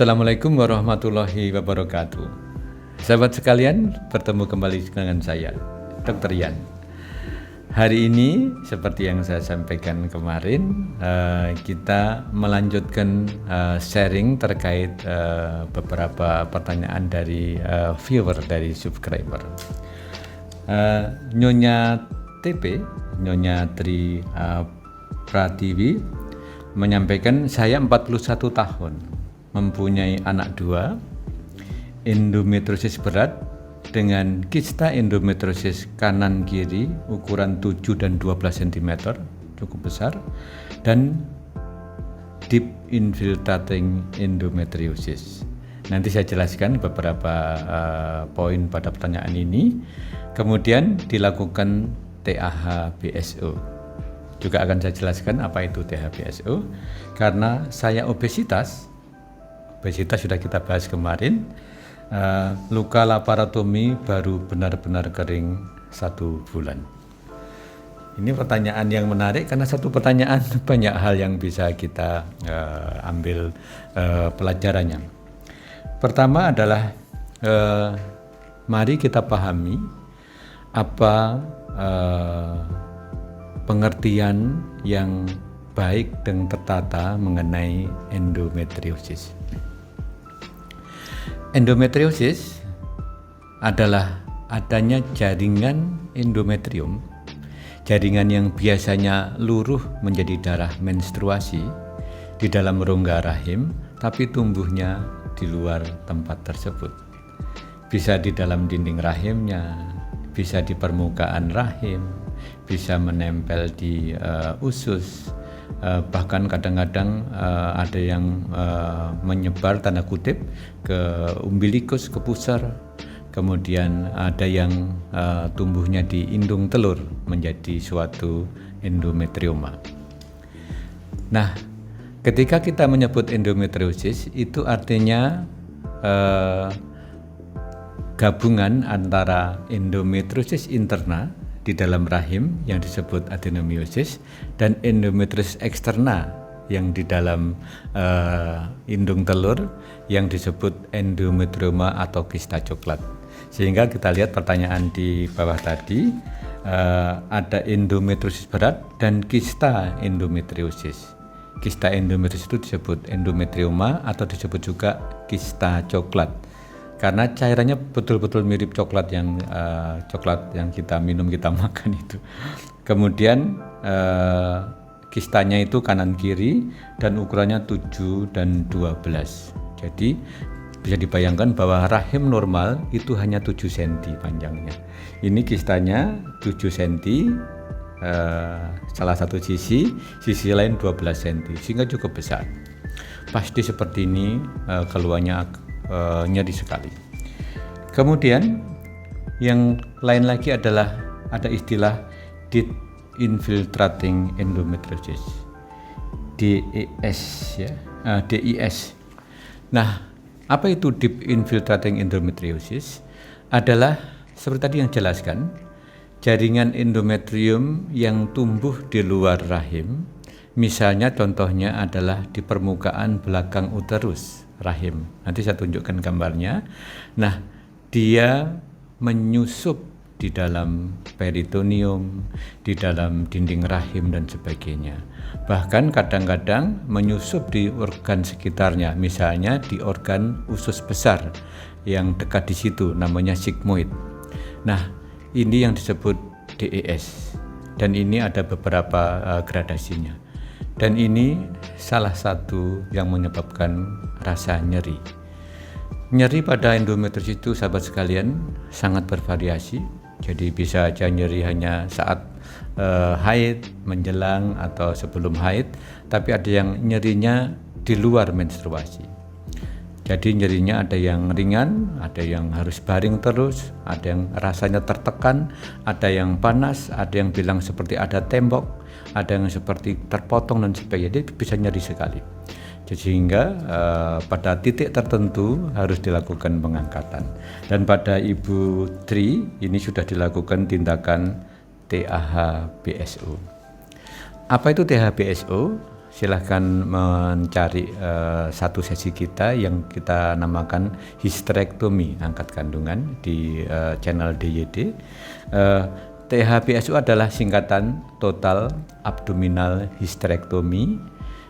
Assalamualaikum warahmatullahi wabarakatuh. Sahabat sekalian, bertemu kembali dengan saya, Dr. Yan. Hari ini, seperti yang saya sampaikan kemarin, kita melanjutkan sharing terkait beberapa pertanyaan dari viewer, dari subscriber. Nyonya TP, Nyonya Tri Pratiwi menyampaikan, saya 41 tahun, mempunyai anak 2, endometriosis berat dengan kista endometriosis kanan kiri ukuran 7 dan 12 cm, cukup besar, dan deep infiltrating endometriosis. Nanti saya jelaskan beberapa poin pada pertanyaan ini. Kemudian dilakukan TAH-BSO. Juga akan saya jelaskan apa itu TAH-BSO, karena saya obesitas sudah kita bahas kemarin. Luka laparotomi baru benar-benar kering 1 bulan. Ini pertanyaan yang menarik karena satu pertanyaan banyak hal yang bisa kita ambil pelajarannya. Pertama adalah mari kita pahami apa pengertian yang baik dan tertata mengenai endometriosis. Endometriosis adalah adanya jaringan endometrium, jaringan yang biasanya luruh menjadi darah menstruasi di dalam rongga rahim, tapi tumbuhnya di luar tempat tersebut. Bisa di dalam dinding rahimnya, bisa di permukaan rahim, bisa menempel di usus, bahkan kadang-kadang ada yang menyebar tanda kutip ke umbilikus, ke pusar, kemudian ada yang tumbuhnya di indung telur menjadi suatu endometrioma. Nah, ketika kita menyebut endometriosis, itu artinya gabungan antara endometriosis interna di dalam rahim yang disebut adenomyosis dan endometriosis eksterna yang di dalam indung telur yang disebut endometrioma atau kista coklat. Sehingga kita lihat pertanyaan di bawah tadi, ada endometriosis berat dan kista endometriosis. Kista endometriosis itu disebut endometrioma atau disebut juga kista coklat, karena cairannya betul-betul mirip coklat yang kita minum, kita makan itu. Kemudian kistanya itu kanan kiri dan ukurannya 7 dan 12. Jadi bisa dibayangkan bahwa rahim normal itu hanya 7 cm panjangnya. Ini kistanya 7 cm, salah satu sisi lain 12 cm, sehingga cukup besar. Pasti seperti ini keluarnya nyeri sekali. Kemudian yang lain lagi adalah ada istilah deep infiltrating endometriosis, DIS ya, DIS. Nah, apa itu deep infiltrating endometriosis? Adalah seperti tadi yang jelaskan, jaringan endometrium yang tumbuh di luar rahim. Misalnya contohnya adalah di permukaan belakang uterus rahim. Nanti saya tunjukkan gambarnya. Nah, dia menyusup di dalam peritoneum, di dalam dinding rahim dan sebagainya. Bahkan kadang-kadang menyusup di organ sekitarnya, misalnya di organ usus besar yang dekat di situ, namanya sigmoid. Nah, ini yang disebut DES, dan ini ada beberapa gradasinya. Dan ini salah satu yang menyebabkan rasa nyeri. Nyeri pada endometriosis itu, sahabat sekalian, sangat bervariasi. Jadi bisa aja nyeri hanya saat haid, menjelang atau sebelum haid, tapi ada yang nyerinya di luar menstruasi. Jadi nyerinya ada yang ringan, ada yang harus baring terus, ada yang rasanya tertekan, ada yang panas, ada yang bilang seperti ada tembok, ada yang seperti terpotong dan sebagainya. Dia bisa nyeri sekali. Sehingga pada titik tertentu harus dilakukan pengangkatan. Dan pada Ibu Tri ini sudah dilakukan tindakan TAH-BSO. Apa itu TAH-BSO? silahkan mencari satu sesi kita yang kita namakan histerektomi angkat kandungan di channel DYD. THBSU adalah singkatan total abdominal hysterectomy.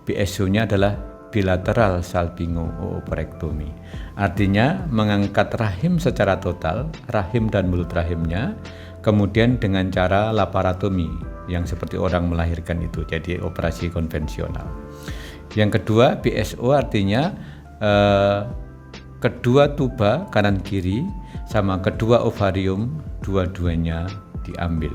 BSU-nya adalah bilateral salpingo-oophorectomy. Artinya mengangkat rahim secara total, rahim dan mulut rahimnya, kemudian dengan cara laparotomi yang seperti orang melahirkan itu, jadi operasi konvensional. Yang kedua, BSO artinya kedua tuba kanan kiri sama kedua ovarium dua-duanya diambil,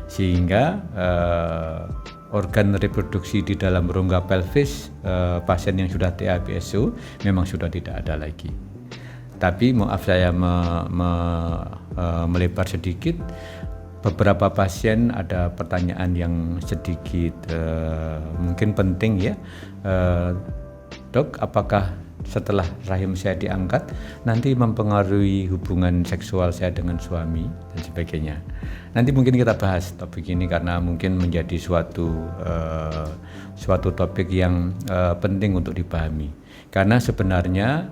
sehingga organ reproduksi di dalam rongga pelvis pasien yang sudah THBSU memang sudah tidak ada lagi. Tapi maaf saya melebar sedikit, beberapa pasien ada pertanyaan yang sedikit mungkin penting ya, dok, apakah setelah rahim saya diangkat nanti mempengaruhi hubungan seksual saya dengan suami dan sebagainya. Nanti mungkin kita bahas topik ini karena mungkin menjadi suatu topik yang penting untuk dipahami. Karena sebenarnya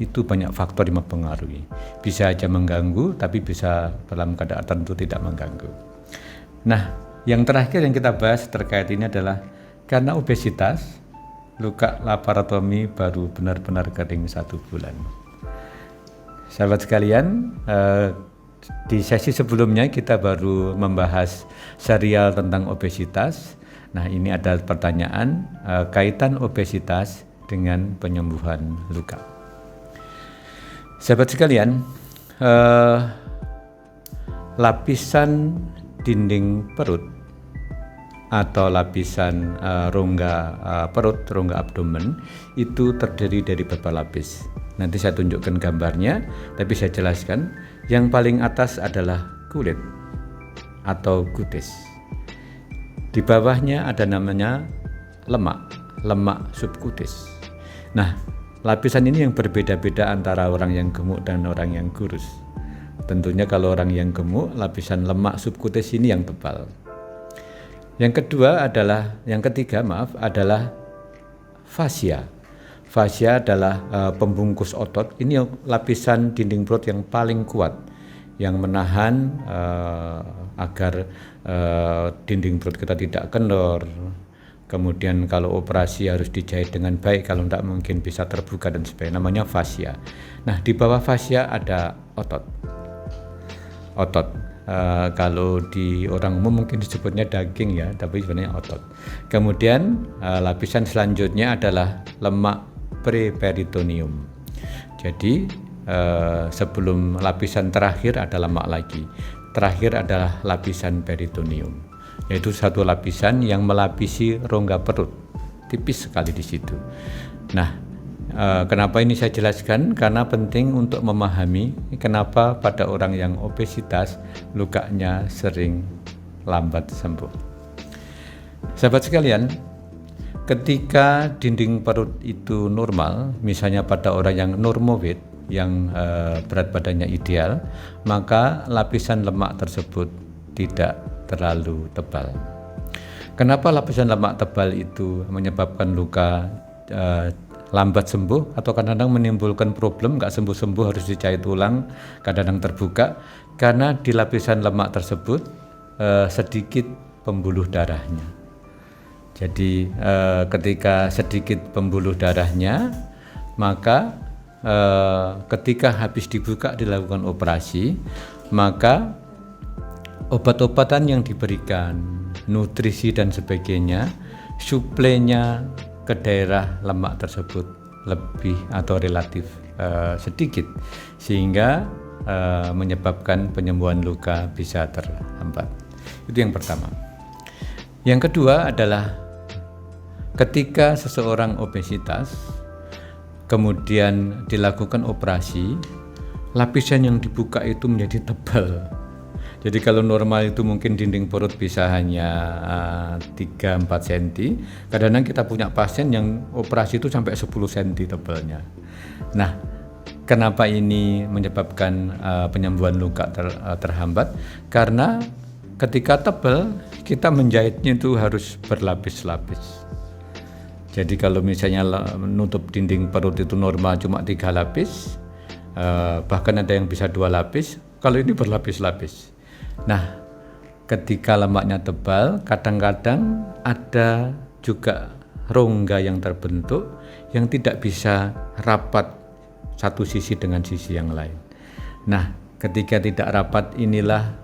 itu banyak faktor yang mempengaruhi. Bisa aja mengganggu, tapi bisa dalam keadaan tertentu tidak mengganggu. Nah, yang terakhir yang kita bahas terkait ini adalah karena obesitas, luka laparotomi baru benar-benar kering 1 bulan. Sahabat sekalian, di sesi sebelumnya kita baru membahas serial tentang obesitas. Nah, ini ada pertanyaan kaitan obesitas dengan penyembuhan luka. Sahabat sekalian, lapisan dinding perut atau lapisan rongga perut, rongga abdomen itu terdiri dari beberapa lapis. Nanti saya tunjukkan gambarnya, tapi saya jelaskan. Yang paling atas adalah kulit atau kutis. Di bawahnya ada namanya lemak subkutis. Nah, lapisan ini yang berbeda-beda antara orang yang gemuk dan orang yang kurus. Tentunya kalau orang yang gemuk, lapisan lemak subkutis ini yang tebal. Yang ketiga adalah fascia. Fascia adalah pembungkus otot. Ini lapisan dinding perut yang paling kuat, yang menahan agar dinding perut kita tidak kendor. Kemudian kalau operasi harus dijahit dengan baik, kalau tidak mungkin bisa terbuka dan sebagainya, namanya fascia. Nah, di bawah fascia ada otot. Kalau di orang umum mungkin disebutnya daging ya, tapi sebenarnya otot. Kemudian lapisan selanjutnya adalah lemak preperitoneum. Jadi sebelum lapisan terakhir ada lemak lagi. Terakhir adalah lapisan peritoneum, yaitu satu lapisan yang melapisi rongga perut, tipis sekali di situ. Nah, kenapa ini saya jelaskan? Karena penting untuk memahami kenapa pada orang yang obesitas lukanya sering lambat sembuh. Sahabat sekalian, ketika dinding perut itu normal, misalnya pada orang yang normoid, yang berat badannya ideal, maka lapisan lemak tersebut tidak terlalu tebal. Kenapa lapisan lemak tebal itu menyebabkan luka lambat sembuh atau kadang-kadang menimbulkan problem nggak sembuh-sembuh, harus dicait ulang, kadang-kadang terbuka? Karena di lapisan lemak tersebut sedikit pembuluh darahnya. Jadi ketika sedikit pembuluh darahnya, maka ketika habis dibuka dilakukan operasi, maka obat-obatan yang diberikan, nutrisi dan sebagainya, suplainya ke daerah lemak tersebut lebih atau relatif sedikit, sehingga menyebabkan penyembuhan luka bisa terhambat. Itu yang pertama. Yang kedua adalah ketika seseorang obesitas kemudian dilakukan operasi, lapisan yang dibuka itu menjadi tebal. Jadi kalau normal itu mungkin dinding perut bisa hanya 3-4 cm, kadang-kadang kita punya pasien yang operasi itu sampai 10 cm tebalnya. Nah, kenapa ini menyebabkan penyembuhan luka terhambat? Karena ketika tebal, kita menjahitnya itu harus berlapis-lapis. Jadi kalau misalnya menutup dinding perut itu normal cuma 3 lapis, bahkan ada yang bisa 2 lapis, kalau ini berlapis-lapis. Nah, ketika lemaknya tebal, kadang-kadang ada juga rongga yang terbentuk yang tidak bisa rapat satu sisi dengan sisi yang lain. Nah, ketika tidak rapat inilah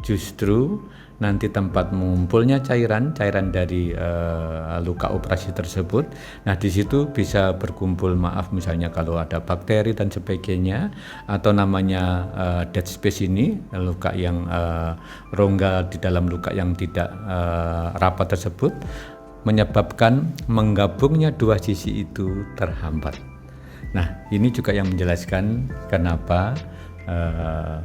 justru nanti tempat mengumpulnya cairan dari luka operasi tersebut. Nah, di situ bisa berkumpul, misalnya kalau ada bakteri dan sebagainya, atau namanya dead space ini, luka yang rongga di dalam luka yang tidak rapat tersebut, menyebabkan menggabungnya dua sisi itu terhambat. Nah, ini juga yang menjelaskan kenapa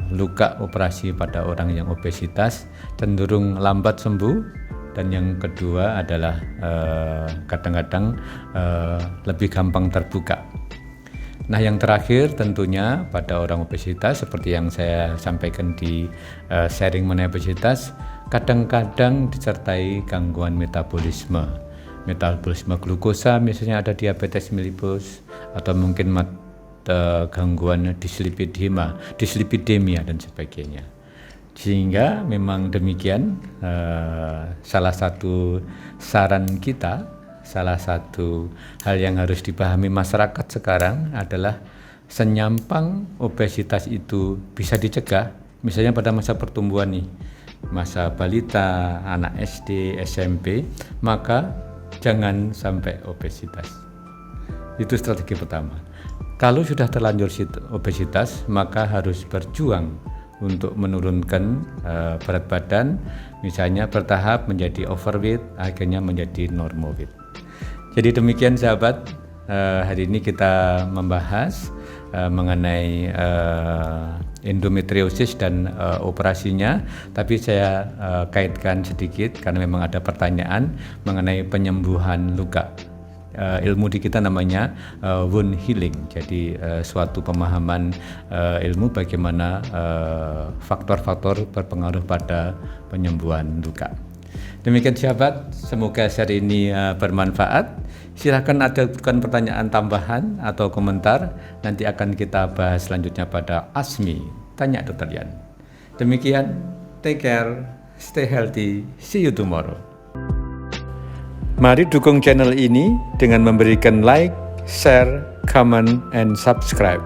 luka operasi pada orang yang obesitas cenderung lambat sembuh, dan yang kedua adalah kadang-kadang lebih gampang terbuka. Nah, yang terakhir tentunya pada orang obesitas, seperti yang saya sampaikan di sharing mengenai obesitas, kadang-kadang disertai gangguan metabolisme glukosa, misalnya ada diabetes mellitus, atau mungkin gangguan dislipidemia dan sebagainya. Sehingga memang demikian, salah satu saran kita, salah satu hal yang harus dipahami masyarakat sekarang adalah senyampang obesitas itu bisa dicegah, misalnya pada masa pertumbuhan nih, masa balita, anak SD, SMP, maka jangan sampai obesitas. Itu strategi pertama. Kalau sudah terlanjur obesitas, maka harus berjuang untuk menurunkan berat badan, misalnya bertahap menjadi overweight, akhirnya menjadi normal weight. Jadi demikian sahabat, hari ini kita membahas mengenai endometriosis dan operasinya, tapi saya kaitkan sedikit karena memang ada pertanyaan mengenai penyembuhan luka. Ilmu di kita namanya wound healing, jadi suatu pemahaman ilmu bagaimana faktor-faktor berpengaruh pada penyembuhan luka. Demikian sahabat, semoga seri ini bermanfaat. Silahkan ajukan pertanyaan tambahan atau komentar, nanti akan kita bahas selanjutnya pada ASMI Tanya Dr. Yan. Demikian, take care, stay healthy, see you tomorrow. Mari dukung channel ini dengan memberikan like, share, comment, and subscribe.